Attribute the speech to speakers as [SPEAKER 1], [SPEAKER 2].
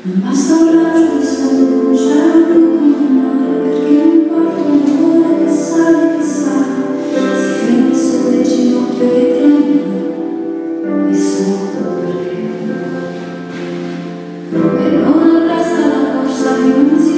[SPEAKER 1] Non basta un raggio di sole, un cielo blu come il mare, perché mi porta un cuore che sale, si ferma sulle ginocchia che tremano, e solo perché. E non arresta la corsa di musica.